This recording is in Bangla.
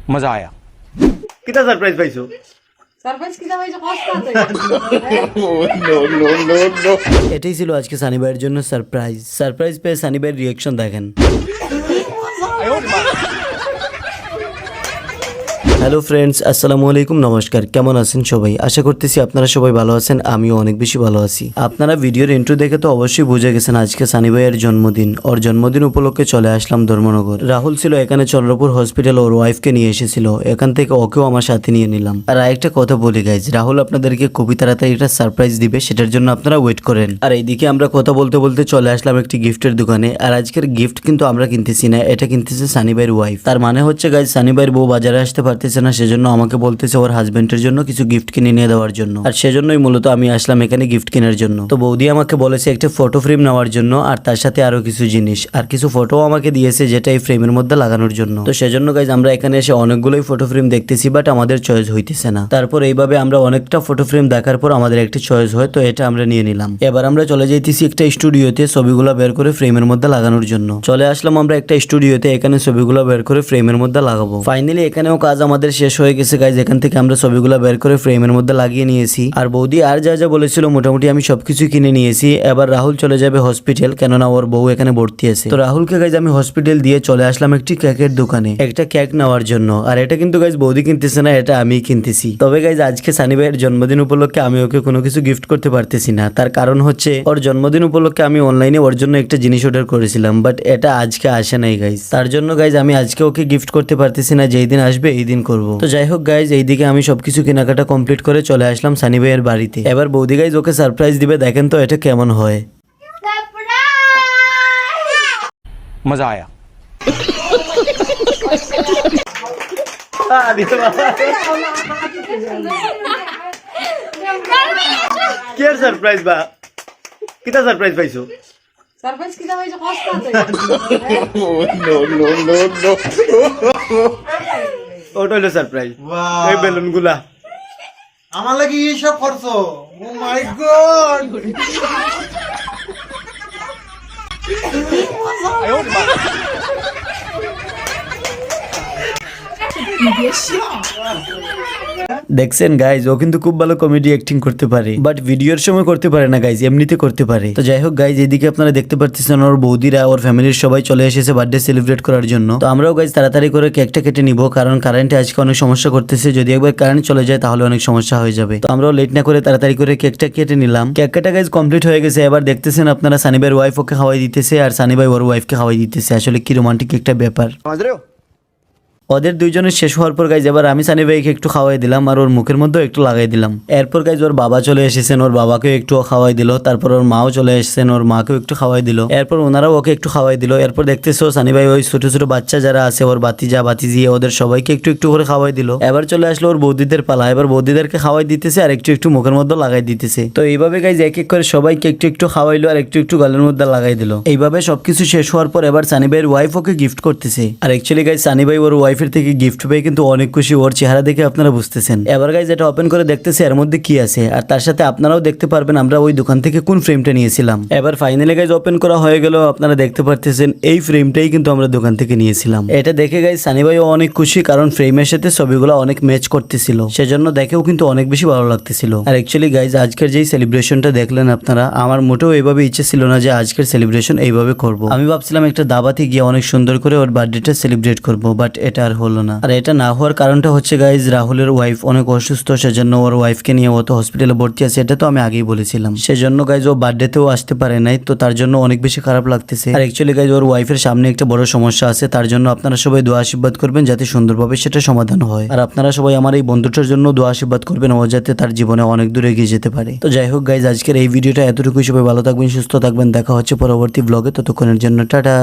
मजा आया। कितना सरप्राइज पाइছো? সারপ্রাইজ কিটা হইছে কষ্ট আছে এটাই ছিল আজকে সানি ভাইয়ের জন্য সারপ্রাইজ পেয়ে সানি ভাইয়ের রিয়াকশন দেখেন। হ্যালো ফ্রেন্ডস, আসসালামু আলাইকুম, নমস্কার। কেমন আছেন সবাই? আশা করতেছি আপনারা সবাই ভালো আছেন, আমিও অনেক বেশি ভালো আছি। আপনারা ভিডিওর ইন্ট্রো দেখে তো অবশ্যই বুঝে গেছেন আজকে সানি ভাইয়ের জন্মদিন। ওর জন্মদিন উপলক্ষে চলে আসলাম ধর্মনগর। রাহুল ছিল এখানে চন্দ্রপুর হসপিটাল, ওর ওয়াইফকে নিয়ে এসেছিল। এখান থেকে ওকেও আমার সাথে নিয়ে নিলাম। আর আরেকটা কথা বলি গাইজ, রাহুল আপনাদেরকে খুবই তাড়াতাড়ি একটা সারপ্রাইজ দিবে, সেটার জন্য আপনারা ওয়েট করেন। আর এইদিকে আমরা কথা বলতে বলতে চলে আসলাম একটি গিফটের দোকানে। আর আজকের গিফট কিন্তু আমরা কিনতেছি না, এটা কিনতেছে সানি ভাইয়ের ওয়াইফ। তার মানে হচ্ছে গাইজ, সানি ভাইয়ের বউ বাজারে আসতে পারতেছে না, সেজন্য আমাকে বলতেছে ওর হাজবেন্ডের জন্য কিছু গিফট কিনে নিয়ে দেওয়ার জন্য। আর সেজন্যই মূলত আমি আসলাম এখানে গিফট কেনার জন্য। তো বৌদি আমাকে বলেছে একটা ফটো ফ্রেম নেওয়ার জন্য, আর তার সাথে আরো কিছু জিনিস আর কিছু ফটো আমাকে দিয়েছে, যেটা এই ফ্রেমের মধ্যে লাগানোর জন্য। তো সেজন্য গাইজ আমরা এখানে এসে অনেকগুলোই ফটো ফ্রেম দেখতেছি, বাট আমাদের চয়েস হইতেছে না। তারপর এইভাবে আমরা অনেকটা ফটো ফ্রেম দেখার পর আমাদের একটি চয়েস হয়, তো এটা আমরা নিয়ে নিলাম। এবার আমরা চলে যাইতেছি একটা স্টুডিওতে ছবিগুলো বের করে ফ্রেমের মধ্যে লাগানোর জন্য। চলে আসলাম আমরা একটা স্টুডিওতে, এখানে ছবিগুলো বের করে ফ্রেমের মধ্যে লাগাবো। ফাইনালি এখানেও কাজ আমাদের শেষ হয়ে গেছে গাইজ। এখান থেকে আমরা ছবিগুলো বের করে ফ্রেমের মধ্যে লাগিয়ে নিয়েছি। আর বৌদি আর যা যা বলেছিল মোটামুটি আমি সবকিছু কিনে নিয়েছি। এবার রাহুল চলে যাবে হসপিটাল, কেননা ওর বউ এখানে ভর্তি আছে। তো রাহুলকে গাইজ আমি হসপিটাল দিয়ে চলে আসলাম একটি কেকের দোকানে একটা কেক নেওয়ার জন্য। আর এটা কিন্তু গাইজ বৌদি কিনতেছে না, এটা আমি কিনতেছি। তবে গাইজ আজকে সানি ভাইয়ের জন্মদিন উপলক্ষে আমি ওকে কোনো কিছু গিফট করতে পারতেছি না। তার কারণ হচ্ছে ওর জন্মদিন উপলক্ষে আমি অনলাইনে ওর জন্য একটা জিনিস অর্ডার করেছিলাম, বাট এটা আজকে আসে নাই গাইজ। তার জন্য গাইজ আমি আজকে ওকে গিফট করতে পারতেছি না, যেই দিন আসবে এই দিন করবো। তো যাই হোক গাইজ, এইদিকে আমি সবকিছু কেনাকাটা কমপ্লিট করে চলে আসলাম সানি ভাইয়ের বাড়িতে। এবার বৌদি গাইজ ওকে সারপ্রাইজ দিবে, দেখেন তো এটা কেমন হয়। मजा आया। क्या सरप्राइज बा? कितना सरप्राइज पाइছো? সারপ্রাইজ কিটা হইছে কষ্ট আছে ওটা হলো সারপ্রাইজ। এই বেলুন গুলা আমার লাগি এইসব করছো? ও মাই গড! দেখছেন গাইজ, ও কিন্তু খুব ভালো কমেডি অ্যাক্টিং করতে পারে, বাট ভিডিওর সময় করতে পারে না গাইজ, এমনিতে করতে পারে। তো যাই হোক গাইজ, এদিকে আপনারা দেখতে পাচ্ছেন ওর বৌদিরা ওর ফ্যামিলির সবাই চলে এসেছে বার্থডে সেলিব্রেট করার জন্য। তো আমরাও গাইজ তাড়াতাড়ি করে কেকটা কেটে নিব, কারণ কারেন্টে আজকে অনেক সমস্যা করতেছে। যদি একবার কারেন্ট চলে যায় তাহলে অনেক সমস্যা হয়ে যাবে। তো আমরাও লেট না করে তাড়াতাড়ি করে কেকটা কেটে নিলাম। কেক কাটা গাইজ কমপ্লিট হয়ে গেছে। এবার দেখতেছেন আপনারা সানি ভাইয়ের ওয়াইফ ওকে খাওয়াই দিতেছে, আর সানি ভাই ওর ওয়াইফকে খাওয়াই দিতেছে। আসলে কি রোমান্টিক একটা ব্যাপার। समझ रहे हो? ওদের দুইজনের শেষ হওয়ার পর গাইজ এবার আমি সানি ভাইকে একটু খাওয়াই দিলাম, আর ওর মুখের মধ্যেও একটু লাগাই দিলাম। এরপর গাইজ ওর বাবা চলে এসেছেন, ওর বাবাকেও একটু খাওয়াই দিল। তারপর ওর মাও চলে এসেছেন, ওর মাকেও একটু খাওয়াই দিল। এরপর ওনারাও ওকে একটু খাওয়াই দিল। এরপর দেখতেছো সানি ভাই ওই ছোট ছোট বাচ্চা যারা আছে ওর বাতিজা বাতিজি ওদের সবাইকে একটু একটু করে খাওয়াই দিল। এবার চলে আসলো ওর বৌদিদের পালা। এবার বৌদিদেরকে খাওয়াই দিতেছে আর একটু একটু মুখের মধ্যে লাগাই দিতেছে। তো এইভাবে গাইজ এক এক করে সবাইকে একটু একটু খাওয়াইলো আর একটু একটু গালের মধ্যে লাগাই দিল। এইভাবে সবকিছু শেষ হওয়ার পর এবার সানি ভাইয়ের ওয়াইফ ওকে গিফট করতেছে। আর অ্যাকচুয়ালি গাইজ সানি ভাই ওর ওয়াইফের থেকে গিফট কিন্তু অনেক খুশি, ওর চেহারা দেখে আপনারা বুঝতেছেন। এবার গাইজ এটা ওপেন করে দেখতেছে এর মধ্যে কি আছে, আর তার সাথে আপনারাও দেখতে পারবেন আমরা ওই দোকান থেকে কোন ফ্রেমটা নিয়েছিলাম। এবার ফাইনালি গাইজ ওপেন করা হয়ে গেল। আপনারা দেখতে পারতেছেন এই ফ্রেমটাই কিন্তু আমরা দোকান থেকে নিয়েছিলাম। এটা দেখে গাইজ সানি ভাইও অনেক খুশি, কারণ ফ্রেমের সাথে ছবিগুলো অনেক ম্যাচ করতেছিল, সেজন্য দেখেও কিন্তু অনেক বেশি ভালো লাগতেছিল। আর অ্যাকচুয়ালি গাইজ আজকের যেই সেলিব্রেশনটা দেখলেন আপনারা, আমার মোটেও এইভাবে ইচ্ছে ছিল না যে আজকের সেলিব্রেশন এইভাবে করব। আমি ভাবছিলাম একটা দাবাতে গিয়ে অনেক সুন্দর করে ওর বার্থডেটা সেলিব্রেট করব, বাট এটা আর হলো না। আর এটা না হওয়ার কারণটা হচ্ছে গাইজ রাহুলের ওয়াইফ অনেক অসুস্থ, সেজন্য ওর ওয়াইফকে নিয়ে ও তো হসপিটালে ভর্তি আছে, এটা তো আমি আগেই বলেছিলাম। সেজন্য গাইজ ও বার্থডেতেও আসতে পারে নাই, তো তার জন্য অনেক বেশি খারাপ লাগতেছে। আর অ্যাকচুয়ালি গাইজ ওর ওয়াইফের সামনে একটা বড় সমস্যা আছে, তার জন্য আপনারা সবাই দোয়া আশীর্বাদ করবেন যাতে সুন্দরভাবে সেটা সমাধান হয়। আর আপনারা সবাই আমার এই বন্ধুটার জন্য দোয়া আশীর্বাদ করবেন, ও যাতে তার জীবনে অনেক দূর এগিয়ে যেতে পারে। তো যাই হোক গাইজ, আজকের এই ভিডিওটা এতটুকুই। সবাই ভালো থাকবেন, সুস্থ থাকবেন, দেখা হচ্ছে পরবর্তী ব্লগে। ততক্ষণের জন্য টাটা।